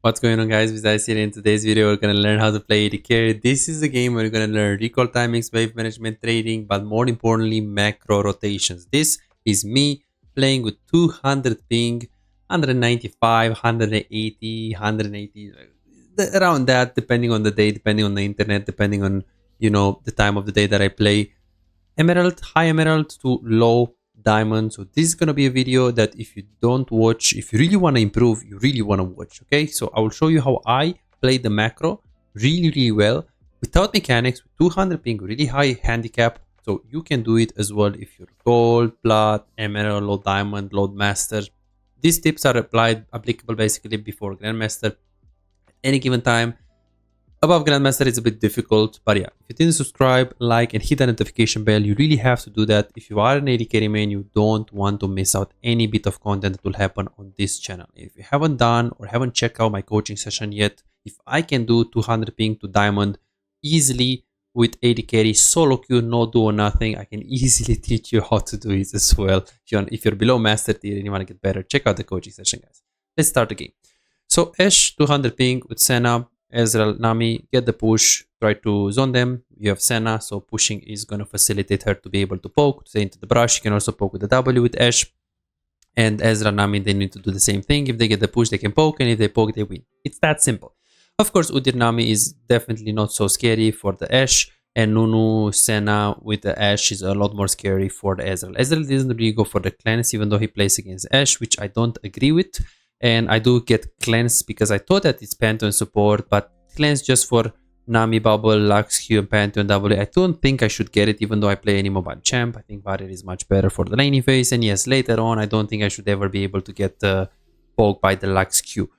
What's going on, guys? Besides here, in today's video we're gonna learn how to play AD carry. This is the game where you're gonna learn recall timings, wave management, trading, but more importantly macro rotations. This is me playing with 200 ping, 195, 180, 180, around that, depending on the day, depending on the internet, depending on the time of the day that I play. Emerald, high emerald to low diamond. So this is going to be a video that if you don't watch, if you really want to improve, you really want to watch. Okay, so I will show you how I play the macro really well without mechanics, with 200 ping, really high handicap. So you can do it as well if you're gold, plat, emerald, low diamond, low master. These tips are applicable basically before grandmaster at any given time. Above Grandmaster it's a bit difficult, but yeah, if you didn't subscribe, like and hit the notification bell, you really have to do that. If you are an AD carry main, you don't want to miss out any bit of content that will happen on this channel. If you haven't done or haven't checked out my coaching session yet, if I can do 200 ping to diamond easily with AD carry, solo queue, no duo, nothing, I can easily teach you how to do it as well. If you're below master tier and you want to get better, check out the coaching session, guys. Let's start the game. So Ash 200 ping with Senna, Ezreal, Nami, get the push, try to zone them. You have Senna, so pushing is going to facilitate her to be able to poke, to stay into the brush. You can also poke with the W with Ash. And Ezreal, Nami, they need to do the same thing. If they get the push, they can poke, and if they poke, they win. It's that simple. Of course, Udyr Nami is definitely not so scary for the Ash, and Nunu, Senna with the Ash is a lot more scary for the Ezreal. Ezreal doesn't really go for the cleanse, even though he plays against Ash, which I don't agree with. And I do get cleanse because I thought that it's Pantheon support, but cleanse just for Nami Bubble, Lux Q, and Pantheon W. I don't think I should get it, even though I play any mobile champ. I think Barrier is much better for the laning phase. And yes, later on, I don't think I should ever be able to get poked by the Lux Q.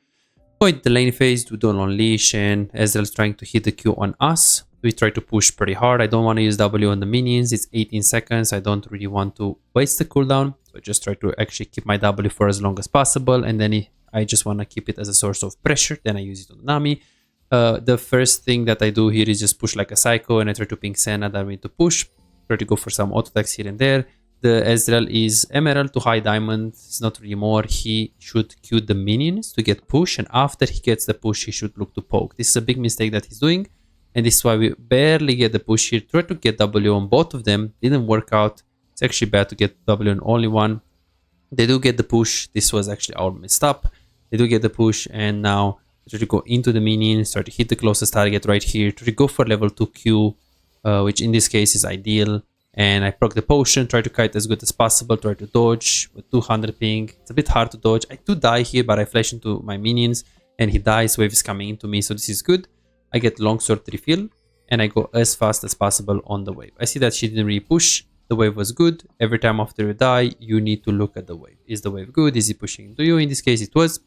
Point the lane phase, we don't unleash, and Ezreal's trying to hit the Q on us. We try to push pretty hard. I don't want to use W on the minions. It's 18 seconds. I don't really want to waste the cooldown. So I just try to actually keep my W for as long as possible. And then I just want to keep it as a source of pressure. Then I use it on Nami. The first thing that I do here is just push like a psycho. And I try to ping Senna that we need to push. Try to go for some auto attacks here and there. The Ezreal is emerald to high diamond. It's not really more. He should Q the minions to get push. And after he gets the push, he should look to poke. This is a big mistake that he's doing. And this is why we barely get the push here. Try to get W on both of them. Didn't work out. It's actually bad to get W on only one. They do get the push. This was actually our messed up. They do get the push. And now try to go into the minions. Try to hit the closest target right here. Try to go for level 2 Q. Which in this case is ideal. And I proc the potion. Try to kite as good as possible. Try to dodge with 200 ping. It's a bit hard to dodge. I do die here, but I flash into my minions. And he dies. Wave is coming into me. So this is good. I get longsword refill and I go as fast as possible on the wave. I see that she didn't really push. The wave was good. Every time after you die, you need to look at the wave. Is the wave good? Is he pushing into you? In this case, it was.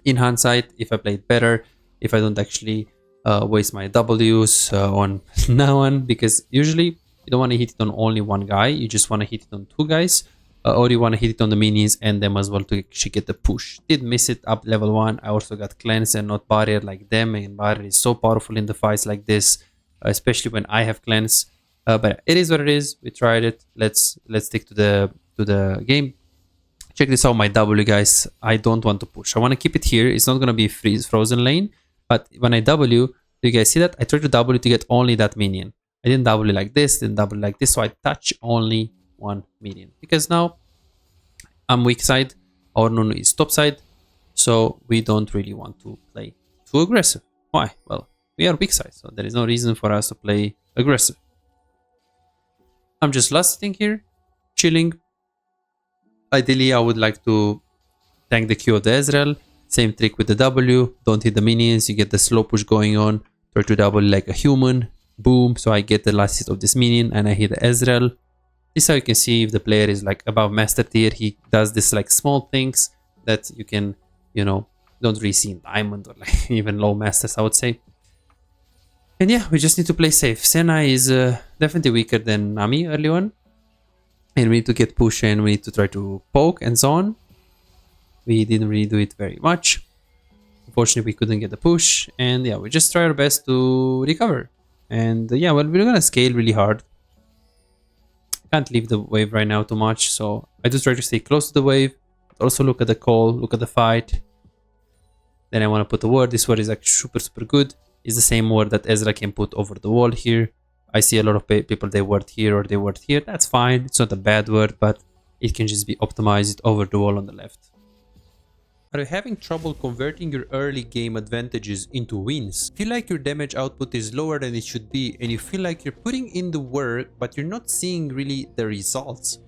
In hindsight, if I played better, if I don't actually waste my Ws on no one, because usually you don't want to hit it on only one guy. You just want to hit it on two guys. Or you want to hit it on the minions and them as well to actually get the push. Did miss it up level 1. I also got cleanse and not barrier like them, and barrier is so powerful in the fights like this, especially when I have cleanse. But it is what it is. We tried it. Let's stick to the game. Check this out, my W, guys. I don't want to push. I want to keep it here. It's not gonna be frozen lane, but when I W, do you guys see that? I try to W to get only that minion. I didn't W like this, didn't W like this, so I touch only one minion, because now I'm weak side, our Nunu is top side, so we don't really want to play too aggressive. Why? Well, we are weak side, so there is no reason for us to play aggressive. I'm just last sitting here, chilling. Ideally, I would like to tank the Q of the Ezreal. Same trick with the W. Don't hit the minions, you get the slow push going on. Try to W like a human. Boom, so I get the last hit of this minion and I hit the Ezreal. This is how you can see if the player is like above master tier. He does this like small things that you can, don't really see in diamond or like even low masters, I would say. And yeah, we just need to play safe. Senna is definitely weaker than Nami early on. And we need to get push and we need to try to poke and zone. We didn't really do it very much. Unfortunately, we couldn't get the push. And yeah, we just try our best to recover. And yeah, well, we're gonna scale really hard. Can't leave the wave right now too much, so I just try to stay close to the wave, but also look at the call, look at the fight. Then I want to put a ward. This ward is actually super good. It's the same ward that Ezra can put over the wall here. I see a lot of people, they ward here or they ward here. That's fine. It's not a bad word, but it can just be optimized over the wall on the left. Are you having trouble converting your early game advantages into wins? Feel like your damage output is lower than it should be and you feel like you're putting in the work but you're not seeing really the results?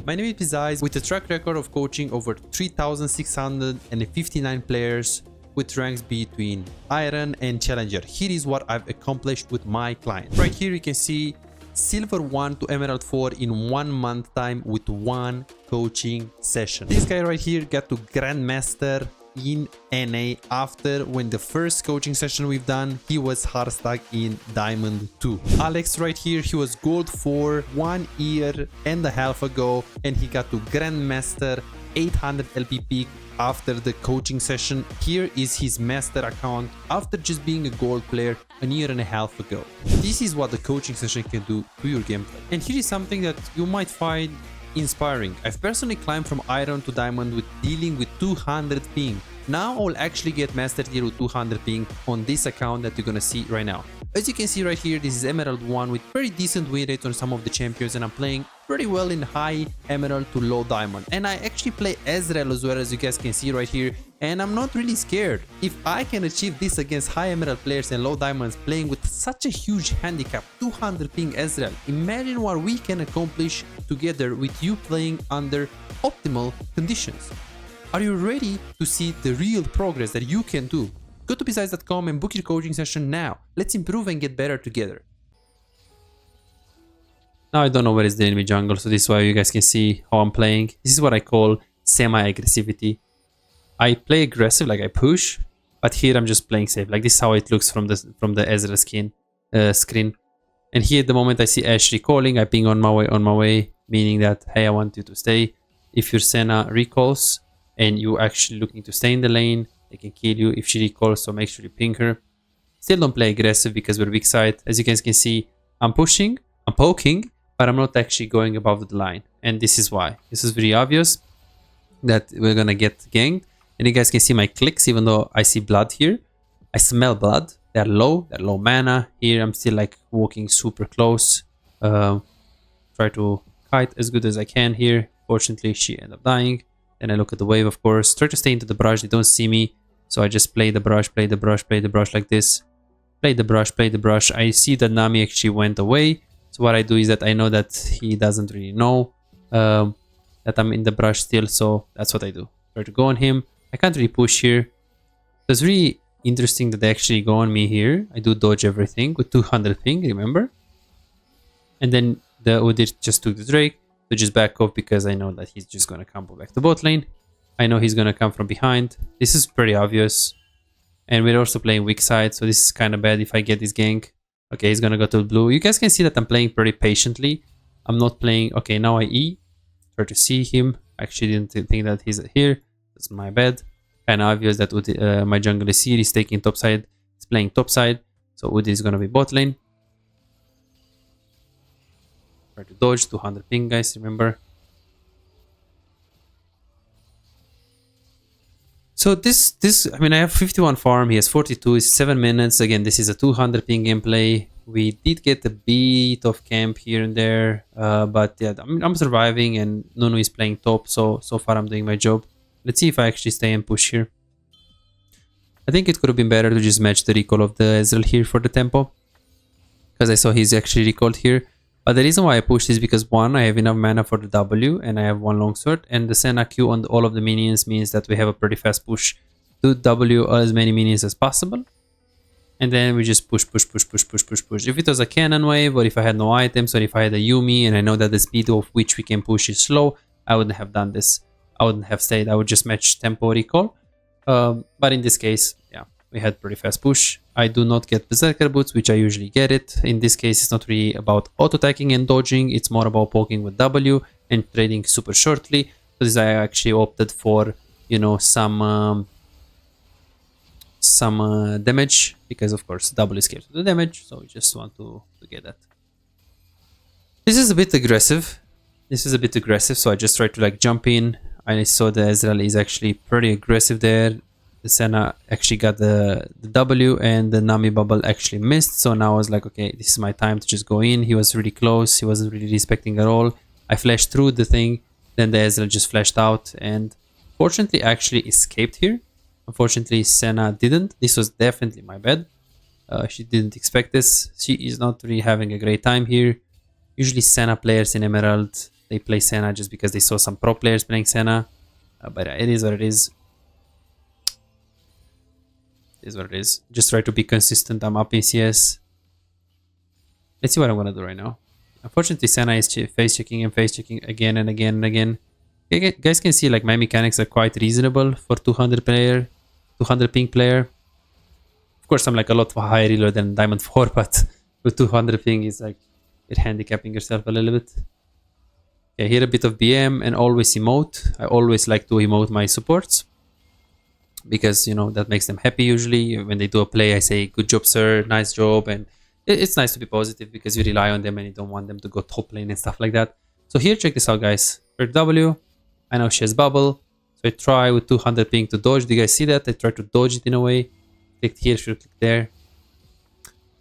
My name is Pizais with a track record of coaching over 3,659 players with ranks between Iron and Challenger. Here is what I've accomplished with my client. Right here you can see Silver 1 to Emerald 4 in 1 month time with 1 coaching session. This guy right here got to Grandmaster in NA after when the first coaching session we've done, he was hard stuck in Diamond 2. Alex right here, he was Gold 4 1 year and a half ago and he got to Grandmaster 800 LPP after the coaching session. Here is his master account after just being a gold player a year and a half ago. This is what the coaching session can do to your gameplay. And here is something that you might find inspiring. I've personally climbed from Iron to Diamond with dealing with 200 ping. Now I'll actually get Master Tier with 200 ping on this account that you're gonna see right now. As you can see right here, this is Emerald 1 with very decent win rate on some of the champions, and I'm playing pretty well in high Emerald to low Diamond. And I actually play Ezreal as well, as you guys can see right here, and I'm not really scared. If I can achieve this against high Emerald players and low Diamonds playing with such a huge handicap, 200 ping Ezreal, imagine what we can accomplish together with you playing under optimal conditions. Are you ready to see the real progress that you can do? Go to pizais.com and book your coaching session now. Let's improve and get better together. Now I don't know where is the enemy jungle, so this is why you guys can see how I'm playing. This is what I call semi-aggressivity. I play aggressive, like I push, but here I'm just playing safe. Like this is how it looks from the Ezra screen. And here at the moment I see Ashley calling, I ping on my way, meaning that hey, I want you to stay. If your Senna recalls and you actually looking to stay in the lane, they can kill you if she recalls, so make sure you ping her. Still don't play aggressive because we're weak side. As you guys can see, I'm pushing, I'm poking, but I'm not actually going above the line. And this is why. This is very obvious that we're gonna get ganked. And you guys can see my clicks, even though I see blood here. I smell blood. They're low mana. Here I'm still like walking super close. Try to kite as good as I can here. Fortunately, she ended up dying. Then I look at the wave, of course. Try to stay into the brush. They don't see me. So I just play the brush like this. Play the brush. I see that Nami actually went away. So what I do is that I know that he doesn't really know that I'm in the brush still. So that's what I do. Try to go on him. I can't really push here. So it's really interesting that they actually go on me here. I do dodge everything with 200 ping, remember? And then the Udyr just took the Drake. So just back off because I know that he's just going to come back to bot lane. I know he's going to come from behind. This is pretty obvious. And we're also playing weak side, so this is kind of bad if I get this gank. Okay, he's going to go to blue. You guys can see that I'm playing pretty patiently. I'm not playing... Okay, now I E. Try to see him. I actually didn't think that he's here. That's my bad. Kind of obvious that my jungle is here. He's taking top side. He's playing top side. So Udyr is going to be bot lane. Try to dodge, 200 ping, guys, remember. So I mean, I have 51 farm, he has 42, it's 7 minutes. Again, this is a 200 ping gameplay. We did get a bit of camp here and there, but yeah, I'm surviving and Nunu is playing top, so far I'm doing my job. Let's see if I actually stay and push here. I think it could have been better to just match the recall of the Ezreal here for the tempo, because I saw he's actually recalled here. But the reason why I push is because one, I have enough mana for the W and I have one longsword, and the Senna Q on all of the minions means that we have a pretty fast push to W as many minions as possible. And then we just push. If it was a cannon wave, or if I had no items, or if I had a Yumi and I know that the speed of which we can push is slow, I wouldn't have done this. I wouldn't have stayed. I would just match tempo recall. But in this case, yeah, we had pretty fast push. I do not get Berserker Boots, which I usually get it. In this case, it's not really about auto-attacking and dodging. It's more about poking with W and trading super shortly. So this I actually opted for, you know, some damage, because of course W is scared to the damage. So we just want to get that. This is a bit aggressive. So I just tried to like jump in. I saw the Ezreal is actually pretty aggressive there. Senna actually got the W and the Nami bubble actually missed. So now I was like, okay, this is my time to just go in. He was really close. He wasn't really respecting at all. I flashed through the thing. Then the Ezreal just flashed out. And fortunately, I actually escaped here. Unfortunately, Senna didn't. This was definitely my bad. She didn't expect this. She is not really having a great time here. Usually Senna players in Emerald, they play Senna just because they saw some pro players playing Senna. But it is what it is. It is what it is. Just try to be consistent. I'm up in CS. Let's see what I'm going to do right now. Unfortunately, Senna is face checking and face checking again and again and again. You guys can see like my mechanics are quite reasonable for 200 ping player. Of course, I'm like a lot higher reload than Diamond 4, but with 200 ping is like you're handicapping yourself a little bit. Okay, here a bit of BM and always emote. I always like to emote my supports because, you know, that makes them happy usually. When they do a play, I say, good job, sir, nice job. And it's nice to be positive because you rely on them and you don't want them to go top lane and stuff like that. So here, check this out, guys. For W, I know she has bubble. So I try with 200 ping to dodge. Do you guys see that? I try to dodge it in a way. Click here, should click there.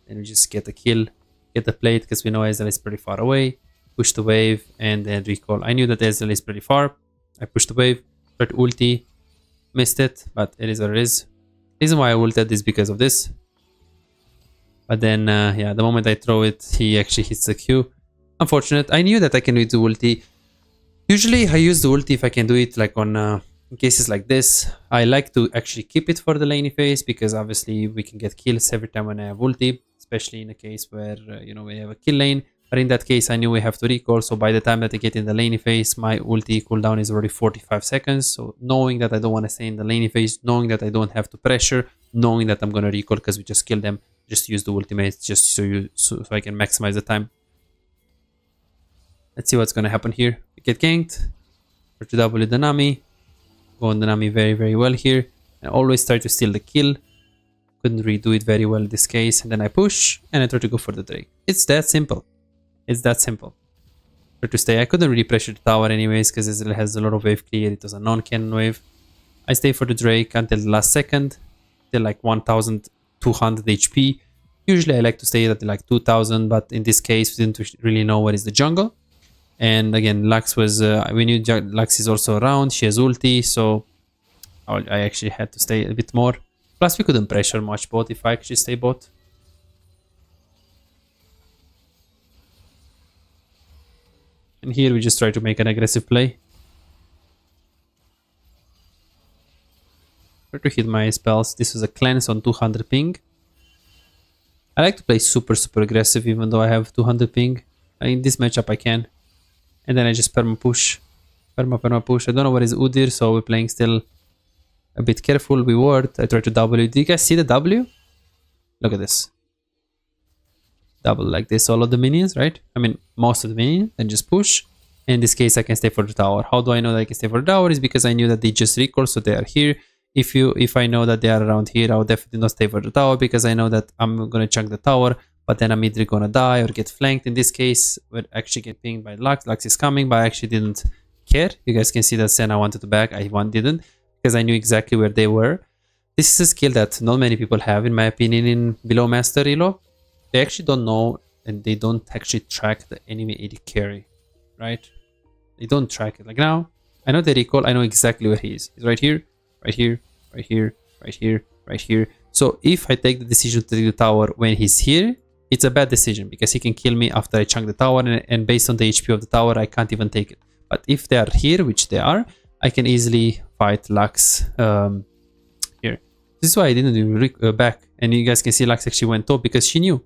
Then we just get a kill, get the plate because we know Ezreal is pretty far away. Push the wave and then recall. I knew that Ezreal is pretty far. I pushed the wave, tried to ulti, missed it, but it is what it is. Reason why I ulted is because of this. But then, yeah, the moment I throw it, he actually hits the Q. Unfortunate. I knew that I can do the ulti. Usually, I use the ulti if I can do it like on cases like this. I like to actually keep it for the laney phase because obviously we can get kills every time when I have ulti, especially in a case where, you know, we have a kill lane. But in that case, I knew we have to recall. So by the time that I get in the laney phase, my ulti cooldown is already 45 seconds. So knowing that I don't want to stay in the laney phase, knowing that I don't have to pressure, knowing that I'm going to recall because we just killed them, just use the ultimate just so I can maximize the time. Let's see what's going to happen here. We get ganked. For to W the Nami. Go on the Nami very, very well here. And always try to steal the kill. Couldn't really do it very well in this case. And then I push and I try to go for the Drake. It's that simple. It's that simple. Try to stay. I couldn't really pressure the tower anyways because it has a lot of wave clear. It was a non-cannon wave. I stay for the Drake until the last second. Till like 1200 HP. Usually I like to stay at like 2000, but in this case we didn't really know what is the jungle. And again, Lux was, we knew Lux is also around, she has ulti, so I actually had to stay a bit more. Plus we couldn't pressure much bot if I actually stay bot. And here we just try to make an aggressive play. Try to hit my spells. This was a cleanse on 200 ping. I like to play super aggressive even though I have 200 ping. In this matchup I can. And then I just perma push. Perma push. I don't know what is Udyr, so we're playing still a bit careful. We ward. I try to W. Do you guys see the W? Look at this. Double like this, all of the minions, right? I mean, most of the minions, then just push. In this case, I can stay for the tower. How do I know that I can stay for the tower? Is because I knew that they just recall, so they are here. If I know that they are around here, I will definitely not stay for the tower because I know that I'm gonna chunk the tower. But then I'm either gonna die or get flanked. In this case, we're actually get pinged by Lux. Lux is coming, but I actually didn't care. You guys can see that Senna wanted to back. I didn't because I knew exactly where they were. This is a skill that not many people have, in my opinion, in below master elo. They actually don't know and they don't actually track the enemy AD carry, right? They don't track it. Like now, I know they recall. I know exactly where he is. He's right here, right here, right here, right here, right here. So if I take the decision to take the tower when he's here, it's a bad decision because he can kill me after I chunk the tower, and based on the HP of the tower, I can't even take it. But if they are here, which they are, I can easily fight Lux here. This is why I didn't do back. And you guys can see Lux actually went top because she knew.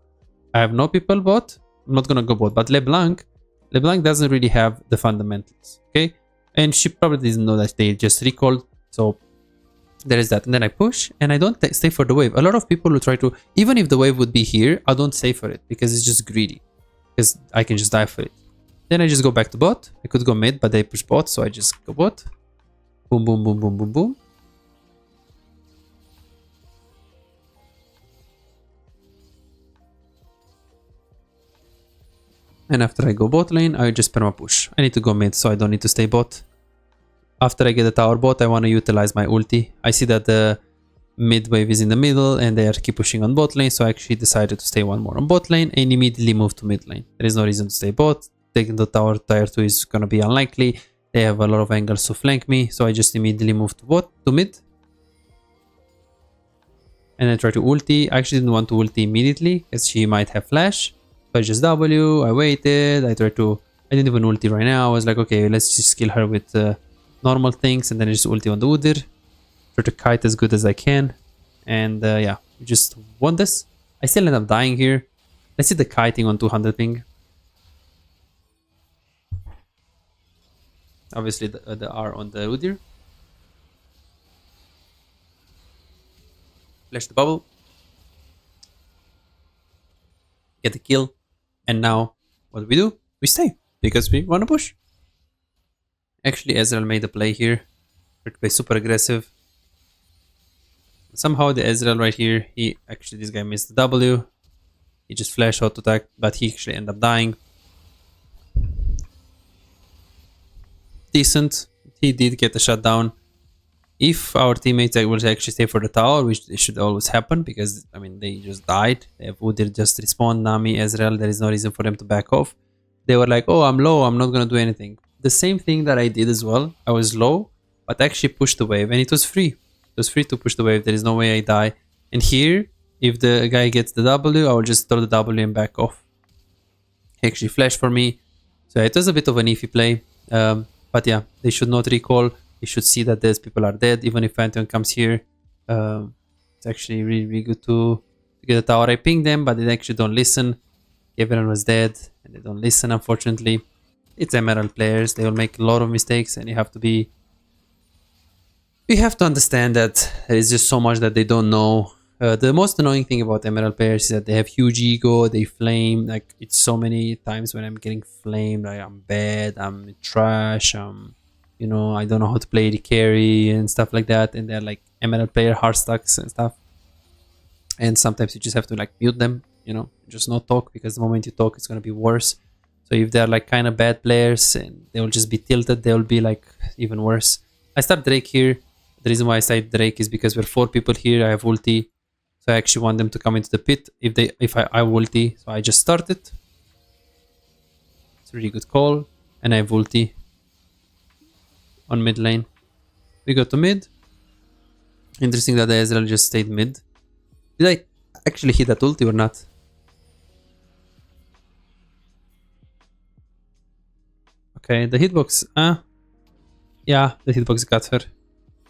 I have no people bot. I'm not going to go bot. But LeBlanc doesn't really have the fundamentals. Okay. And she probably didn't know that they just recalled. So there is that. And then I push and I don't stay for the wave. A lot of people will try to, even if the wave would be here, I don't stay for it because it's just greedy. Because I can just die for it. Then I just go back to bot. I could go mid, but they push bot. So I just go bot. Boom, boom, boom, boom, boom, boom. And after I go bot lane, I just perma push. I need to go mid, so I don't need to stay bot. After I get the tower bot, I want to utilize my ulti. I see that the Mid wave is in the middle and they are keep pushing on bot lane, so I actually decided to stay one more on bot lane and immediately move to mid lane. There is no reason to stay bot. Taking the tower tier 2 is gonna be unlikely. They have a lot of angles to flank me, so I just immediately moved to mid. And I try to ulti. I actually didn't want to ulti immediately because she might have flash. So I just W, I waited, I didn't even ulti right now. I was like, okay, let's just kill her with normal things and then I just ulti on the Udyr. Try to kite as good as I can. And yeah, we just won this. I still end up dying here. Let's see the kiting on 200 ping. Obviously the R on the Udyr. Flash the bubble. Get the kill. And now, what do? We stay. Because we want to push. Actually, Ezreal made a play here. Tried to play super aggressive. Somehow the Ezreal right here, this guy missed the W. He just flash auto attack, but he actually ended up dying. Decent. He did get a shutdown. If our teammates will actually stay for the tower, which it should always happen, because I mean they just died. They have Udyr just respawn, Nami, Ezreal. There is no reason for them to back off. They were like, oh, I'm low, I'm not gonna do anything. The same thing that I did as well. I was low, but actually pushed the wave, and it was free. It was free to push the wave. There is no way I die. And here, if the guy gets the W, I will just throw the W and back off. He actually flashed for me, so it was a bit of an iffy play. But yeah, they should not recall. They should see that these people are dead. Even if Pantheon comes here, it's actually really, really good to get a tower. I pinged them, but they actually don't listen. Everyone was dead, and they don't listen, unfortunately. It's Emerald players. They will make a lot of mistakes, and you have to understand that there is just so much that they don't know. The most annoying thing about Emerald players is that they have huge ego. They flame. Like, it's so many times when I'm getting flamed. Like, I'm bad. I'm trash. You know, I don't know how to play the carry and stuff like that. And they're like Emerald player hard stacks and stuff. And sometimes you just have to like mute them, you know, just not talk, because the moment you talk, it's going to be worse. So if they're like kind of bad players and they will just be tilted, they will be like even worse. I start Drake here. The reason why I start Drake is because we're 4 people here. I have ulti. So I actually want them to come into the pit if I ulti. So I just started. It's a really good call. And I have ulti on mid lane. We go to mid. Interesting that the Ezreal just stayed mid. Did I actually hit that ulti or not? Okay, the hitbox. Yeah, the hitbox got her.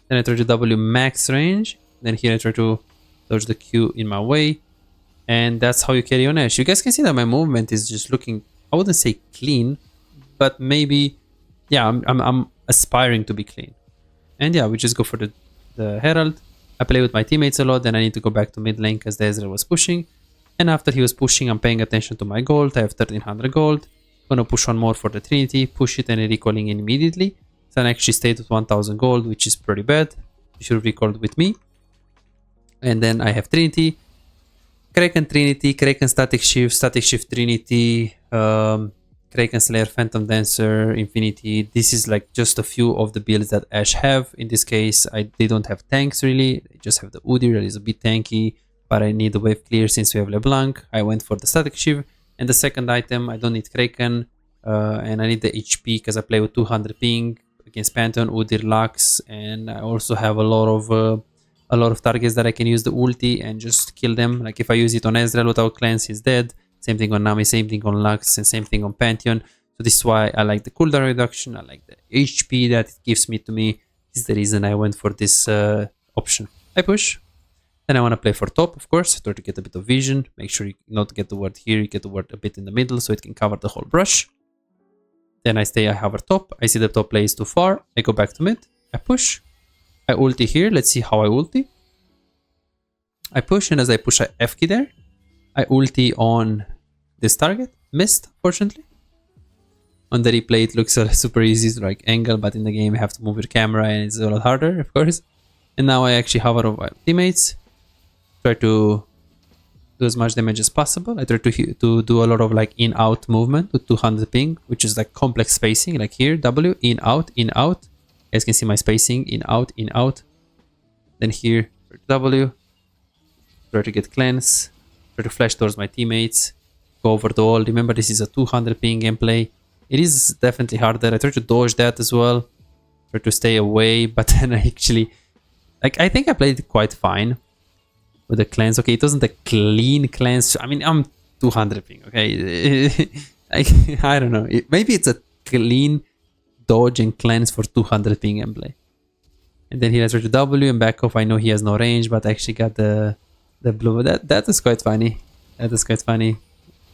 Then I try to W max range. Then here I try to dodge the Q in my way. And that's how you carry on Ashe. You guys can see that my movement is just looking, I wouldn't say clean, but maybe, yeah, I'm aspiring to be clean. And yeah, we just go for the Herald. I play with my teammates a lot, then I need to go back to mid lane because the Ezreal was pushing. And after he was pushing, I'm paying attention to my gold. I have 1300 gold. Gonna push one more for the Trinity, push it and recalling in immediately. So I actually stayed with 1000 gold, which is pretty bad. You should have recalled with me. And then I have Trinity, Kraken Trinity, Kraken Static Shift Trinity, Kraken Slayer, Phantom Dancer, Infinity. This is like just a few of the builds that Ashe have. In this case, they don't have tanks really. They just have the Udyr that is a bit tanky, but I need the wave clear since we have LeBlanc. I went for the Static Shift. And the second item, I don't need Kraken, and I need the HP because I play with 200 ping against Pantheon, Udyr, Lux, and I also have a lot of targets that I can use the ulti and just kill them. Like if I use it on Ezreal without cleanse, he's dead. Same thing on Nami, same thing on Lux, and same thing on Pantheon. So this is why I like the cooldown reduction. I like the HP that it gives to me. This is the reason I went for this option. I push. Then I want to play for top, of course. Try to get a bit of vision. Make sure you not get the ward here. You get the ward a bit in the middle so it can cover the whole brush. Then I hover top. I see the top play is too far. I go back to mid. I push. I ulti here. Let's see how I ulti. I push, and as I push, I F key there. I ulti on this target. Missed, fortunately. On the replay, it looks super easy. It's like angle, but in the game, you have to move your camera, and it's a lot harder, of course. And now I actually hover over my teammates. Try to do as much damage as possible. I try to do a lot of like in-out movement with 200 ping, which is like complex spacing. Like here, W, in, out, in, out. You guys can see my spacing, in, out, in, out. Then here, W, try to get cleanse, try to flash towards my teammates, go over the wall. Remember, this is a 200 ping gameplay. It is definitely harder. I try to dodge that as well, try to stay away, but then I actually, like, I think I played it quite fine with the cleanse. Okay, it wasn't a clean cleanse. I mean, I'm 200 ping, okay? I don't know. Maybe it's a clean dodge and cleanse for 200 ping gameplay. And then he has to W and back off. I know he has no range, but I actually got the blue. That is quite funny. That is quite funny.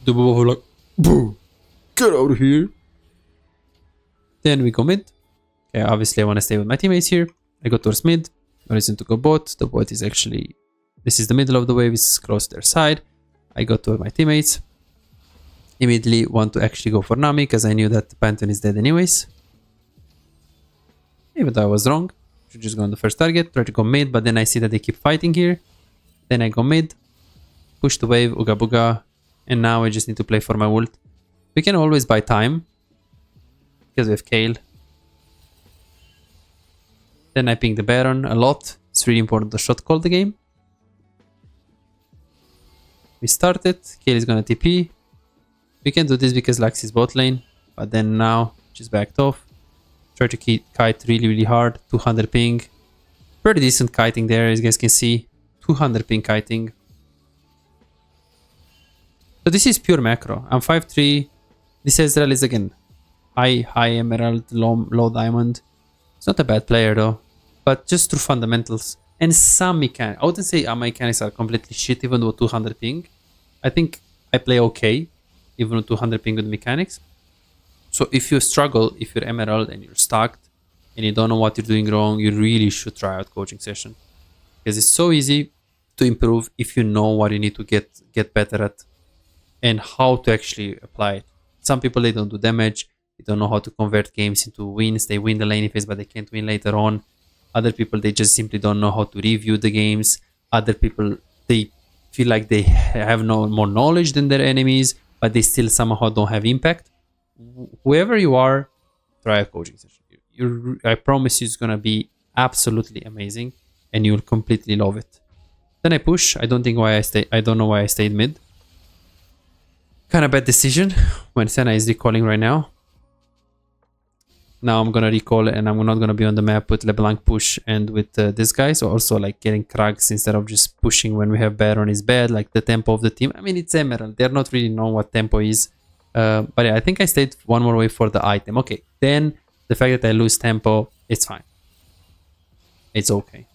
The blue like, boo, get out of here. Then we go mid. Okay, obviously I want to stay with my teammates here. I go towards mid. No reason to go bot. The bot is actually, this is the middle of the wave. It's close to their side. I go to my teammates. Immediately want to actually go for Nami because I knew that the Pantheon is dead anyways. Even though I was wrong. Should just go on the first target. Try to go mid, but then I see that they keep fighting here. Then I go mid. Push the wave, Uga Buga. And now I just need to play for my ult. We can always buy time. Because we have Kayle. Then I ping the Baron a lot. It's really important to shot call the game. We started. Kayle is gonna TP. We can do this because Lux is bot lane. But then now, just backed off. Try to kite really hard. 200 ping. Pretty decent kiting there, as you guys can see. 200 ping kiting. So this is pure macro. I'm 5'3". This Ezreal is again high emerald, low diamond. It's not a bad player though. But just through fundamentals. And some mechanics. I wouldn't say our mechanics are completely shit even with 200 ping. I think I play okay. Even with 200 ping with mechanics. So if you struggle, if you're emerald and you're stuck and you don't know what you're doing wrong, you really should try out coaching session. Because it's so easy to improve if you know what you need to get better at and how to actually apply it. Some people, they don't do damage. They don't know how to convert games into wins. They win the lane phase, but they can't win later on. Other people, they just simply don't know how to review the games. Other people, they feel like they have no more knowledge than their enemies, but they still somehow don't have impact. Whoever you are, try a coaching session. I promise you it's gonna be absolutely amazing and you'll completely love it. Then I push. I don't know why I stayed mid. Kind of bad decision when Senna is recalling right now. Now I'm gonna recall and I'm not gonna be on the map with LeBlanc push and with this guy. So also like getting Krugs instead of just pushing when we have Baron is bad. Like the tempo of the team. I mean, it's Emerald. They're not really know what tempo is. But yeah, I think I stayed one more wave for the item. Okay, then the fact that I lose tempo, it's fine. It's okay.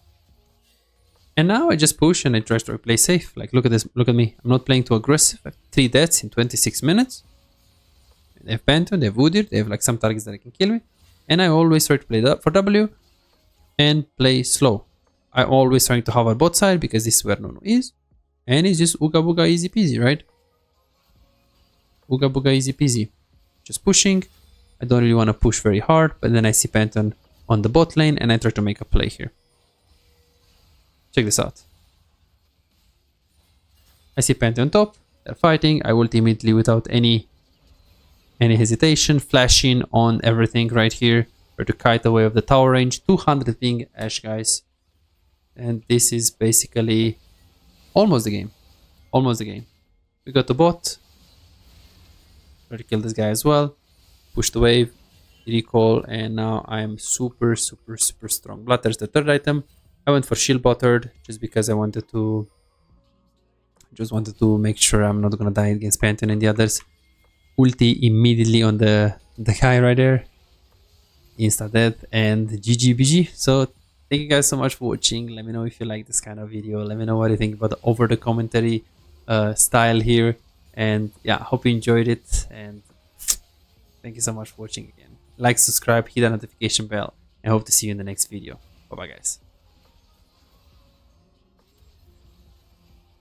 And now I just push and I try to play safe. Like, look at this. Look at me. I'm not playing too aggressive. I have 3 deaths in 26 minutes. They have Pantheon, they have VODs, they have like some targets that can kill me. And I always try to play for W and play slow. I'm always trying to hover bot side because this is where Nunu is. And it's just Uga Buga easy peasy, right? Uga Buga easy peasy. Just pushing. I don't really want to push very hard, but then I see Pantheon on the bot lane and I try to make a play here. Check this out. I see Pantheon top. They're fighting. I ult immediately without any hesitation. Flashing on everything right here. Try to kite away of the tower range. 200 ping Ashe, guys. And this is basically almost the game. Almost the game. We got the bot. Try to kill this guy as well. Push the wave. Recall. And now I'm super strong. Blatter's the third item. I went for shield bottered just because I wanted to make sure I'm not gonna die against Pantheon and the others. Ulti immediately on the guy right there. Insta death and GGBG. So thank you guys so much for watching. Let me know if you like this kind of video. Let me know what you think about the over the commentary style here. And yeah, hope you enjoyed it. And thank you so much for watching again. Like, subscribe, hit the notification bell. And hope to see you in the next video. Bye bye, guys.